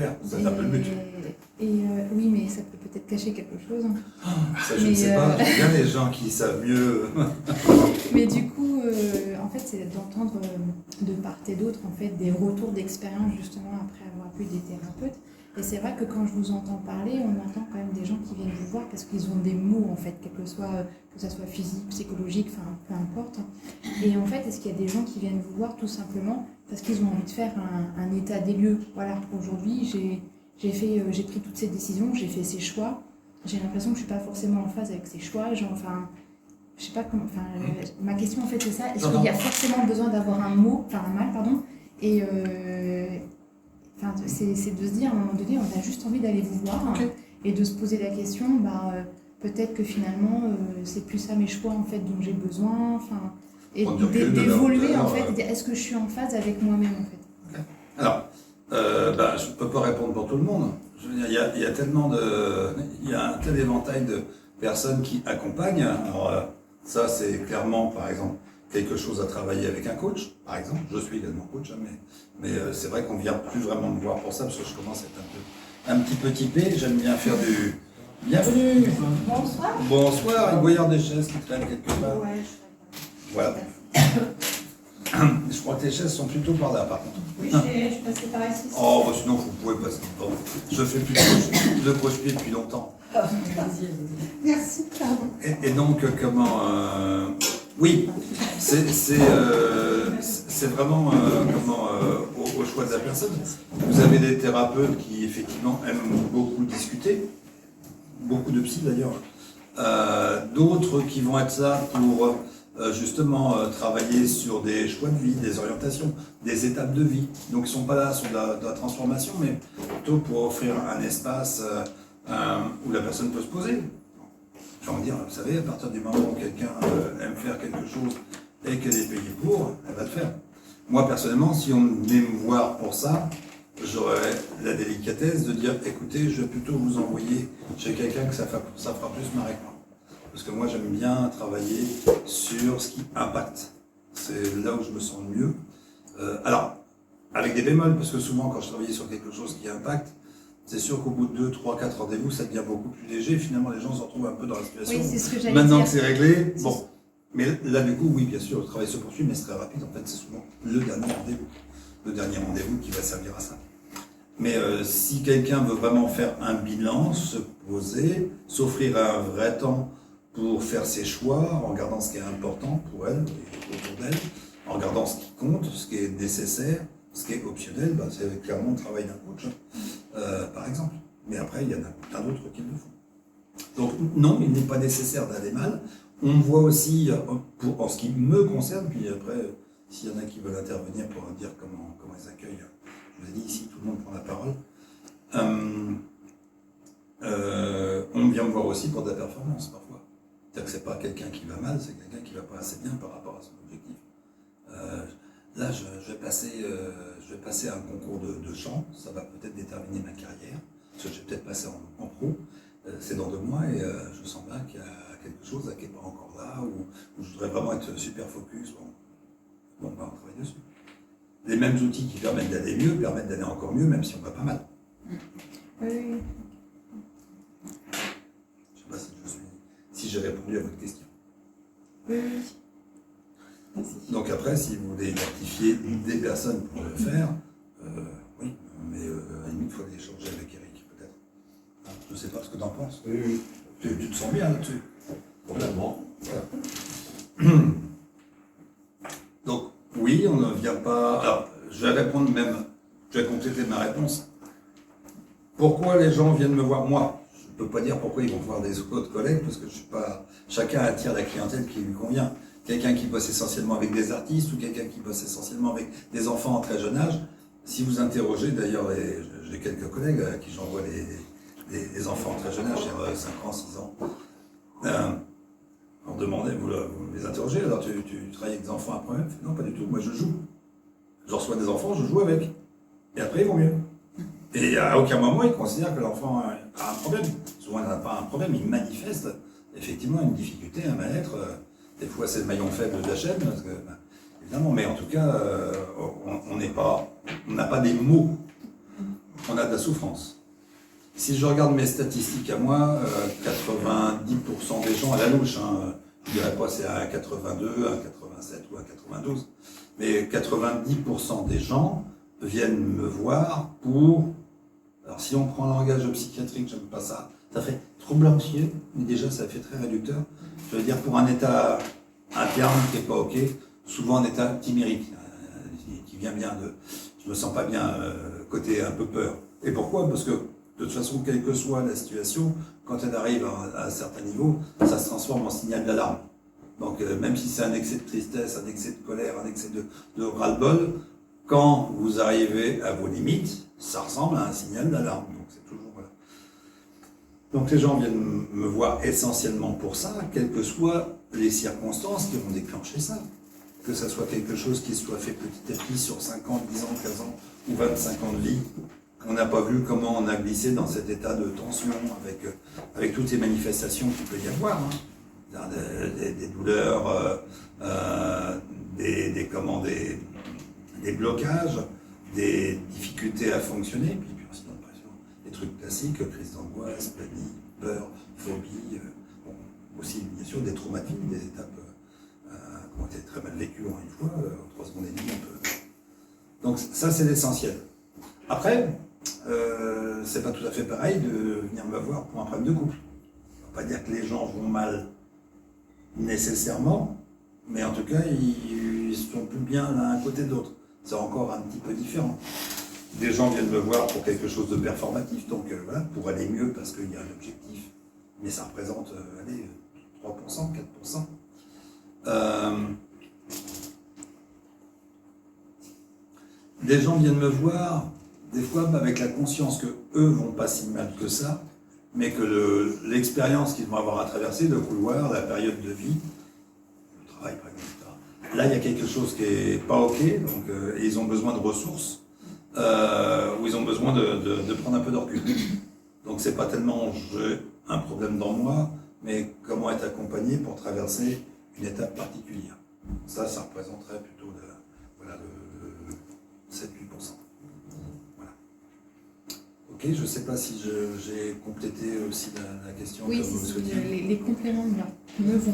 derrière. C'est un peu le but. Oui, mais ça peut peut-être cacher quelque chose. Ça, je ne sais pas. J'aime bien les gens qui savent mieux. Mais du coup, en fait, c'est d'entendre de part et d'autre en fait, des retours d'expérience, justement, après avoir vu des thérapeutes. Et c'est vrai que quand je vous entends parler, on entend quand même des gens qui viennent vous voir parce qu'ils ont des mots, en fait, que ça soit physique, psychologique, enfin, peu importe. Et en fait, est-ce qu'il y a des gens qui viennent vous voir tout simplement parce qu'ils ont envie de faire un état des lieux? Voilà, aujourd'hui, j'ai pris toutes ces décisions, j'ai fait ces choix. J'ai l'impression que je ne suis pas forcément en phase avec ces choix. Je sais pas comment. Ma question, en fait, c'est ça. Est-ce qu'il y a forcément besoin d'avoir un mal, pardon, et c'est de se dire, à un moment donné, on a juste envie d'aller vous voir et de se poser la question, peut-être que finalement, c'est plus ça mes choix, en fait, dont j'ai besoin, et d'évoluer, en fait, est-ce que je suis en phase avec moi-même, en fait. Alors, je ne peux pas répondre pour tout le monde. Je veux dire, il y a un tel éventail de personnes qui accompagnent. Alors, ça, c'est clairement, par exemple, quelque chose à travailler avec un coach, par exemple. Je suis également coach, mais c'est vrai qu'on ne vient plus vraiment me voir pour ça, parce que je commence à être un petit peu typé. J'aime bien faire du... Bienvenue. Bonsoir. Bonsoir, il doit y avoir des chaises qui traînent quelque part. Ouais, Voilà. Je crois que les chaises sont plutôt par là, par contre. Oui, je suis passée par ici. Oh, sinon, vous pouvez passer. Bon, je fais plus de croche-pied depuis longtemps. Merci, pardon. Et donc, oui, c'est vraiment au choix de la personne. Vous avez des thérapeutes qui, effectivement, aiment beaucoup discuter, beaucoup de psy d'ailleurs. D'autres qui vont être là pour justement travailler sur des choix de vie, des orientations, des étapes de vie. Donc ils ne sont pas là sur de la transformation, mais plutôt pour offrir un espace où la personne peut se poser. J'ai envie de dire, vous savez, à partir du moment où quelqu'un aime faire quelque chose et qu'elle est payée pour, elle va le faire. Moi personnellement, si on venait me voir pour ça, j'aurais la délicatesse de dire, écoutez, je vais plutôt vous envoyer chez quelqu'un que ça fera plus marrer que moi. Parce que moi, j'aime bien travailler sur ce qui impacte. C'est là où je me sens le mieux. Alors, avec des bémols, parce que souvent, quand je travaillais sur quelque chose qui impacte, c'est sûr qu'au bout de 2, 3, 4 rendez-vous, ça devient beaucoup plus léger. Finalement, les gens se retrouvent un peu dans la situation. Oui, c'est ce que j'allais Maintenant dire. que c'est réglé, bon. Mais là, du coup, oui, bien sûr, le travail se poursuit, mais c'est très rapide. En fait, c'est souvent le dernier rendez-vous. Le dernier rendez-vous qui va servir à ça. Mais si quelqu'un veut vraiment faire un bilan, se poser, s'offrir un vrai temps pour faire ses choix, en regardant ce qui est important pour elle et autour d'elle, en regardant ce qui compte, ce qui est nécessaire, ce qui est optionnel, c'est clairement le travail d'un coach, par exemple. Mais après, il y en a plein d'autres qui le font. Donc non, il n'est pas nécessaire d'aller mal. On voit aussi, en ce qui me concerne, puis après, s'il y en a qui veulent intervenir pour dire comment ils accueillent, je vous ai dit ici, tout le monde prend la parole. On vient me voir aussi pour de la performance, parfois. C'est-à-dire que c'est pas quelqu'un qui va mal, c'est quelqu'un qui va pas assez bien par rapport à son objectif. Là, je vais passer un concours de chant, ça va peut-être déterminer ma carrière, parce que je vais peut-être passer en pro, c'est dans 2 mois, et je sens bien qu'il y a quelque chose qui n'est pas encore là, où je voudrais vraiment être super focus. Bon, on travaille dessus. Les mêmes outils qui permettent d'aller mieux, permettent d'aller encore mieux, même si on va pas mal. Oui. Je ne sais pas si j'ai répondu à votre question. Oui. Merci. Donc après, si vous voulez identifier des personnes pour le faire, oui, mais à la limite, il faut aller échanger avec Eric, peut-être. Je ne sais pas ce que tu en penses. Oui. Tu te sens bien là-dessus? Complètement. Voilà. Donc, oui, on ne vient pas... Alors, je vais répondre même, je vais compléter ma réponse. Pourquoi les gens viennent me voir? Moi, je ne peux pas dire pourquoi ils vont voir des autres collègues, parce que je suis pas... Chacun attire la clientèle qui lui convient. Quelqu'un qui bosse essentiellement avec des artistes ou quelqu'un qui bosse essentiellement avec des enfants en très jeune âge. Si vous interrogez, d'ailleurs, j'ai quelques collègues à qui j'envoie les enfants en très jeune âge, 5 ans, 6 ans. On demandait, vous les interrogez, alors tu travailles avec des enfants après? Non, pas du tout, moi je joue. Je reçois des enfants, je joue avec. Et après ils vont mieux. Et à aucun moment ils considèrent que l'enfant a un problème. Souvent il n'a pas un problème, il manifeste effectivement une difficulté, un mal-être. Des fois c'est le maillon faible de la chaîne, parce que, évidemment, mais en tout cas, on n'a pas des mots on a de la souffrance. Si je regarde mes statistiques à moi, 90% des gens à la louche, hein, je ne dirais pas c'est à 82, à 87 ou à 92, mais 90% des gens viennent me voir pour... Alors si on prend le langage psychiatrique, j'aime pas ça, ça fait trouble anxieux, mais déjà ça fait très réducteur. Je veux dire pour un état interne qui n'est pas ok, souvent un état timérique, qui vient bien de... Je me sens pas bien, côté un peu peur. Et pourquoi? Parce que de toute façon, quelle que soit la situation, quand elle arrive à un certain niveau, ça se transforme en signal d'alarme. Donc même si c'est un excès de tristesse, un excès de colère, un excès de ras-le-bol, quand vous arrivez à vos limites, ça ressemble à un signal d'alarme. Donc c'est toujours voilà. Donc les gens viennent me voir essentiellement pour ça, quelles que soient les circonstances qui vont déclencher ça. Que ça soit quelque chose qui soit fait petit à petit sur 5 ans, 10 ans, 15 ans ou 25 ans de vie. On n'a pas vu comment on a glissé dans cet état de tension avec toutes ces manifestations qu'il peut y avoir. Hein. Des douleurs, des blocages, des difficultés à fonctionner, puis aussi l'impression, des trucs classiques, crise d'angoisse, panique, peur, phobie, bon, aussi bien sûr des traumatismes, des étapes qui ont été très mal vécues en une fois, en 3 secondes et demie, on peut... Donc ça c'est l'essentiel. Après, c'est pas tout à fait pareil de venir me voir pour un problème de couple. On va pas dire que les gens vont mal nécessairement, mais en tout cas ils sont plus bien l'un à côté de l'autre. C'est encore un petit peu différent. Des gens viennent me voir pour quelque chose de performatif, donc voilà, pour aller mieux parce qu'il y a un objectif, mais ça représente allez, 3%, 4%. Des gens viennent me voir des fois avec la conscience que eux vont pas si mal que ça, mais que l'expérience qu'ils vont avoir à traverser, le couloir, la période de vie, le travail par exemple, etc. Là il y a quelque chose qui est pas ok, donc ils ont besoin de ressources, ou ils ont besoin de prendre un peu de recul. Donc c'est pas tellement j'ai un problème dans moi, mais comment être accompagné pour traverser une étape particulière. Ça représenterait plutôt le 7-8%. Voilà. Ok, je ne sais pas si j'ai complété aussi la question. Oui, comme vous le souhaitiez. les compléments me vont.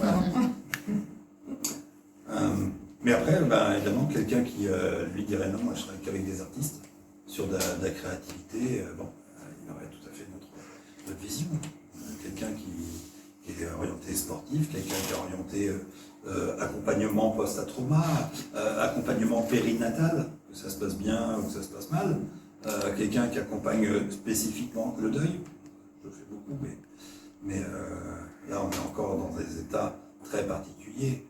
Mais après, ben, évidemment, quelqu'un qui lui dirait non, moi je travaille qu'avec des artistes, sur de la créativité, bon, il aurait tout à fait notre vision. Quelqu'un qui est orienté sportif, quelqu'un qui est orienté accompagnement post-trauma, accompagnement périnatal, que ça se passe bien ou que ça se passe mal, quelqu'un qui accompagne spécifiquement le deuil, je fais beaucoup, mais là on est encore dans des états très particuliers,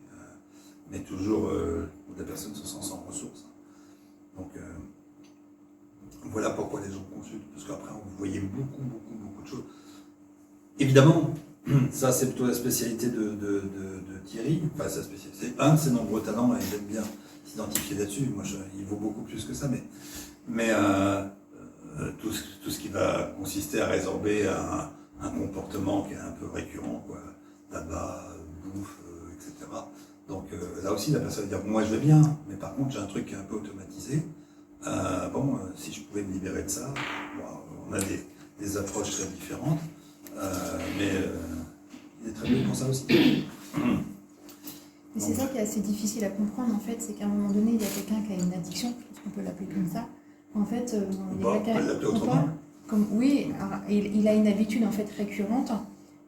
mais toujours où la personne se sent sans ressources. Donc voilà pourquoi les gens consultent, parce qu'après vous voyez beaucoup de choses. Évidemment, ça c'est plutôt la spécialité de Thierry, enfin sa spécialité, c'est un de ses nombreux talents, là, il aime bien s'identifier là-dessus, moi il vaut beaucoup plus que ça, mais tout ce qui va consister à résorber un comportement qui est un peu récurrent, quoi, tabac, bouffe, etc. Donc là aussi la personne va dire moi je vais bien, mais par contre j'ai un truc qui est un peu automatisé, si je pouvais me libérer de ça, bon, on a des approches très différentes. Mais il est très bien pour ça aussi. Mais c'est ça qui est assez difficile à comprendre en fait, c'est qu'à un moment donné, il y a quelqu'un qui a une addiction, je pense qu'on peut l'appeler comme ça. En fait, il y a quelqu'un. Oui, alors, il a une habitude en fait récurrente.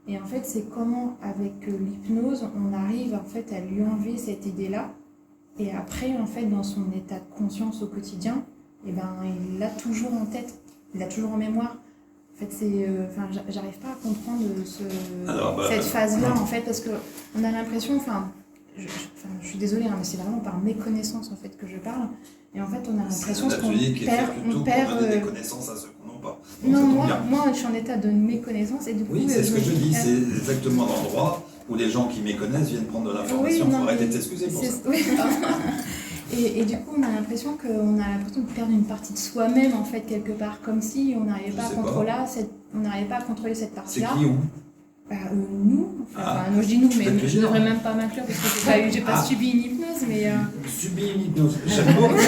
Et en fait, c'est comment avec l'hypnose, on arrive en fait à lui enlever cette idée-là. Et après, en fait, dans son état de conscience au quotidien, eh ben, il l'a toujours en tête, il l'a toujours en mémoire. En fait, j'arrive pas à comprendre cette phase-là, en fait, parce qu'on a l'impression, je suis désolée, hein, mais c'est vraiment par méconnaissance, en fait, que je parle. Et en fait, on a l'impression qu'on perd des connaissances à ceux qu'on n'a pas. Donc, non, moi, je suis en état de méconnaissance, et du coup... Oui, c'est ce que je dis, c'est exactement l'endroit où les gens qui méconnaissent viennent prendre de l'information. Il faut arrêter de s'excuser pour ça. Oui. Et du coup, on a l'impression de perdre une partie de soi-même, en fait, quelque part, comme si on n'arrivait pas à contrôler cette partie-là. C'est qui ou Nous, non, je dis nous, mais je ne devrais même pas m'inclure parce que j'ai pas subi une hypnose, mais... Subi une hypnose, j'aime beaucoup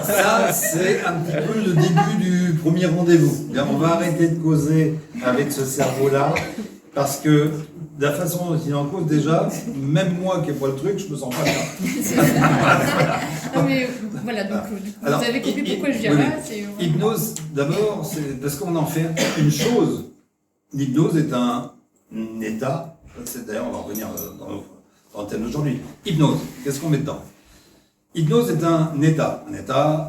ça, c'est un petit peu le début du premier rendez-vous. On va arrêter de causer avec ce cerveau-là, parce que de la façon dont il en cause déjà, même moi qui vois le truc, je me sens pas bien. Non mais voilà, donc Alors, vous avez compris pourquoi je viens là. Hypnose, d'abord, c'est parce qu'on en fait une chose. L'hypnose est un état, d'ailleurs on va revenir dans le thème d'aujourd'hui. Hypnose, qu'est-ce qu'on met dedans? Hypnose est un état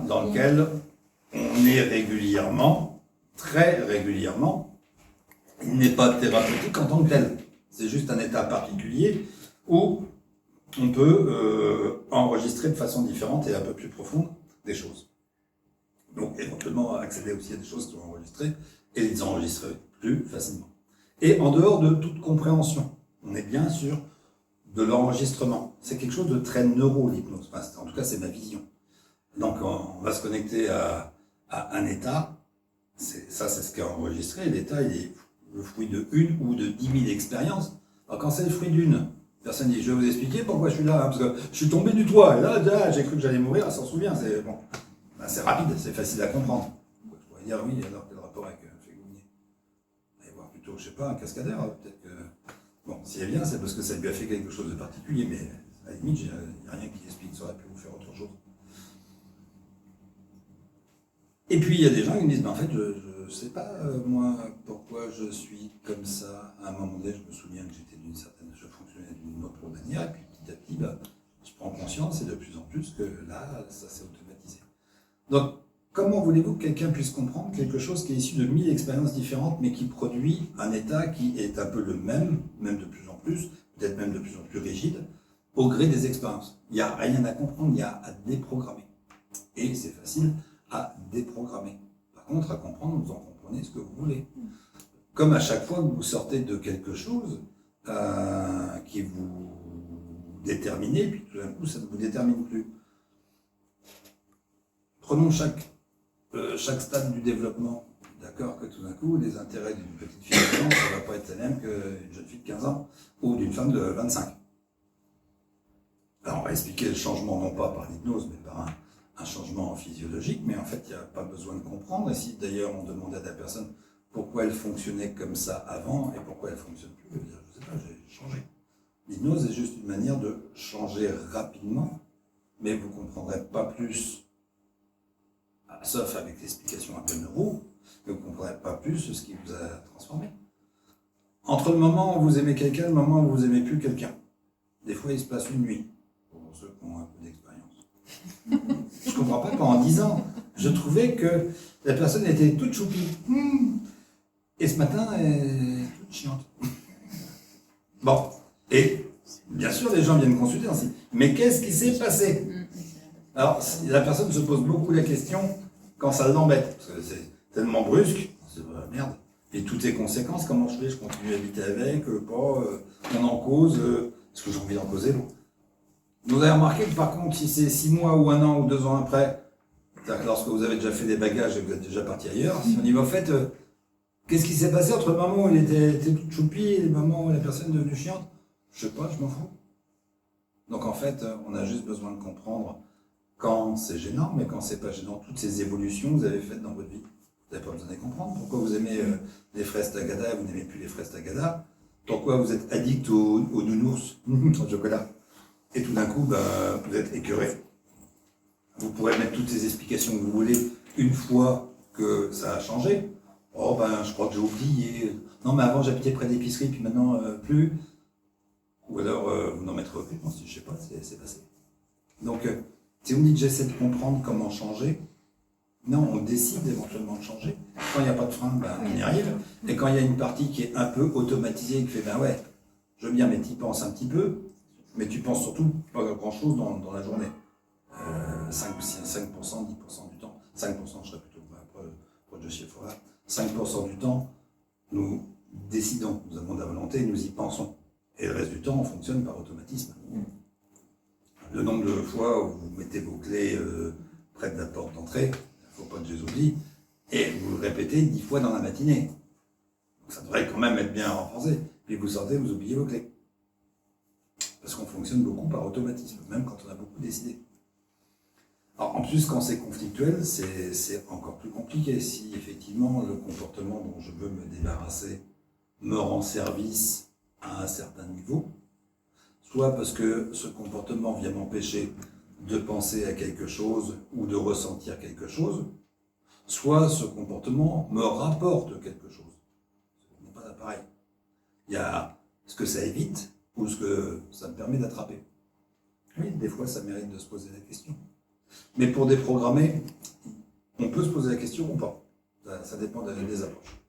dans lequel on est régulièrement, très régulièrement. Il n'est pas thérapeutique en tant que tel. C'est juste un état particulier où on peut enregistrer de façon différente et un peu plus profonde des choses. Donc éventuellement accéder aussi à des choses qui sont enregistrées et les enregistrer plus facilement. Et en dehors de toute compréhension, on est bien sûr de l'enregistrement. C'est quelque chose de très neuro, l'hypnose. Enfin, en tout cas, c'est ma vision. Donc on va se connecter à un état. C'est ce qui est enregistré. L'état, il est le fruit de une ou de 10 000 expériences. Alors quand c'est le fruit d'une, personne dit, je vais vous expliquer pourquoi je suis là, parce que je suis tombé du toit, et là j'ai cru que j'allais mourir, elle s'en souvient, c'est bon. Ben, c'est rapide, c'est facile à comprendre. Je pourrais dire, oui, alors quel rapport avec Fégounier? Allez voir plutôt, je sais pas, un cascadeur, peut-être que... Bon, s'il est bien, c'est parce que ça lui a fait quelque chose de particulier, mais à la limite, il n'y a rien qui explique, ça aurait pu vous faire autre chose. Et puis il y a des gens qui me disent, ben, en fait, je sais pas, moi, pourquoi je suis comme ça. À un moment donné, je me souviens que je fonctionnais d'une autre manière, et puis petit à petit, ben, je prends conscience, et de plus en plus, que là, ça s'est automatisé. Donc, comment voulez-vous que quelqu'un puisse comprendre quelque chose qui est issu de 1000 expériences différentes, mais qui produit un état qui est un peu le même de plus en plus, peut-être même de plus en plus rigide, au gré des expériences. Il n'y a rien à comprendre, il y a à déprogrammer. Et c'est facile à déprogrammer. Par contre, à comprendre, vous en comprenez ce que vous voulez. Comme à chaque fois que vous sortez de quelque chose qui vous déterminez, puis tout d'un coup, ça ne vous détermine plus. Prenons chaque stade du développement. D'accord que tout d'un coup, les intérêts d'une petite fille de 15 ans, ça ne va pas être les mêmes qu'une jeune fille de 15 ans ou d'une femme de 25. Alors, on va expliquer le changement, non pas par l'hypnose, mais par un changement physiologique, mais en fait, il n'y a pas besoin de comprendre. Et si d'ailleurs on demandait à la personne pourquoi elle fonctionnait comme ça avant et pourquoi elle ne fonctionne plus, elle va dire, je ne sais pas, j'ai changé. L'hypnose est juste une manière de changer rapidement, mais vous ne comprendrez pas plus, sauf avec l'explication un peu neuro, mais vous ne comprendrez pas plus ce qui vous a transformé. Entre le moment où vous aimez quelqu'un et le moment où vous n'aimez plus quelqu'un, des fois il se passe une nuit, pour ceux qui ont un peu d'expérience. Je ne comprends pas, pendant 10 ans, je trouvais que la personne était toute choupie. Et ce matin, elle est toute chiante. Bon, et bien sûr, les gens viennent consulter ainsi. Mais qu'est-ce qui s'est passé? Alors, la personne se pose beaucoup la question quand ça l'embête, parce que c'est tellement brusque, c'est merde. Et toutes les conséquences, comment je fais? Je continue à habiter avec, pas, on en cause, est-ce que j'ai envie d'en causer? Bon. Vous avez remarqué que par contre, si c'est 6 mois ou 1 an ou 2 ans après, c'est-à-dire que lorsque vous avez déjà fait des bagages et que vous êtes déjà parti ailleurs, si on y va au fait, qu'est-ce qui s'est passé entre le moment où il était tout choupi et le moment où la personne est devenue chiante? Je sais pas, je m'en fous. Donc en fait, on a juste besoin de comprendre quand c'est gênant, mais quand c'est pas gênant, toutes ces évolutions que vous avez faites dans votre vie. Vous n'avez pas besoin de les comprendre. Pourquoi vous aimez les fraises Tagada, vous n'aimez plus les fraises Tagada? Pourquoi vous êtes addict aux nounours au chocolat? Et tout d'un coup, vous êtes écœuré. Vous pourrez mettre toutes ces explications que vous voulez une fois que ça a changé. Oh je crois que j'ai oublié. Non mais avant j'habitais près d'épicerie, puis maintenant plus. Ou alors vous n'en mettrez plus. Moi je sais pas, c'est passé. Donc si vous me dites j'essaie de comprendre comment changer, non, on décide éventuellement de changer. Quand il n'y a pas de frein, on y arrive. Et quand il y a une partie qui est un peu automatisée, qui fait ouais, je veux bien, mais tu y penses un petit peu. Mais tu penses surtout pas grand-chose dans la journée. 5%, 10% du temps. 5%, je serais plutôt proche de Chiefora. 5% du temps, nous décidons, nous avons de la volonté, nous y pensons. Et le reste du temps, on fonctionne par automatisme. Le nombre de fois où vous mettez vos clés près de la porte d'entrée, il ne faut pas que je les oublie, et vous le répétez 10 fois dans la matinée. Donc ça devrait quand même être bien renforcé. Puis vous sortez, vous oubliez vos clés. Parce qu'on fonctionne beaucoup par automatisme, même quand on a beaucoup décidé. Alors, en plus, quand c'est conflictuel, c'est encore plus compliqué. Si effectivement le comportement dont je veux me débarrasser me rend service à un certain niveau, soit parce que ce comportement vient m'empêcher de penser à quelque chose ou de ressentir quelque chose, soit ce comportement me rapporte quelque chose. Ce n'est pas pareil. Il y a ce que ça évite ou ce que ça me permet d'attraper. Oui, des fois, ça mérite de se poser la question. Mais pour déprogrammer, on peut se poser la question ou pas. Ça dépend des approches.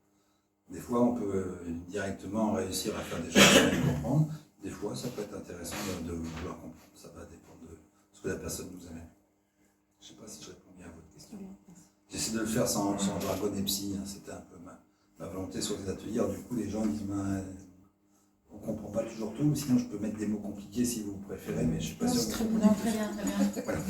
Des fois, on peut directement réussir à faire des choses sans comprendre. Des fois, ça peut être intéressant de vouloir comprendre. Ça va dépendre de ce que la personne nous amène. Je ne sais pas si je réponds bien à votre question. J'essaie de le faire sans jargon et psy. C'était un peu ma volonté sur les ateliers. Alors, du coup, les gens disent on ne comprend pas toujours tout. Sinon, je peux mettre des mots compliqués si vous préférez, mais je ne suis pas sûr. Très bien, très bien. Voilà.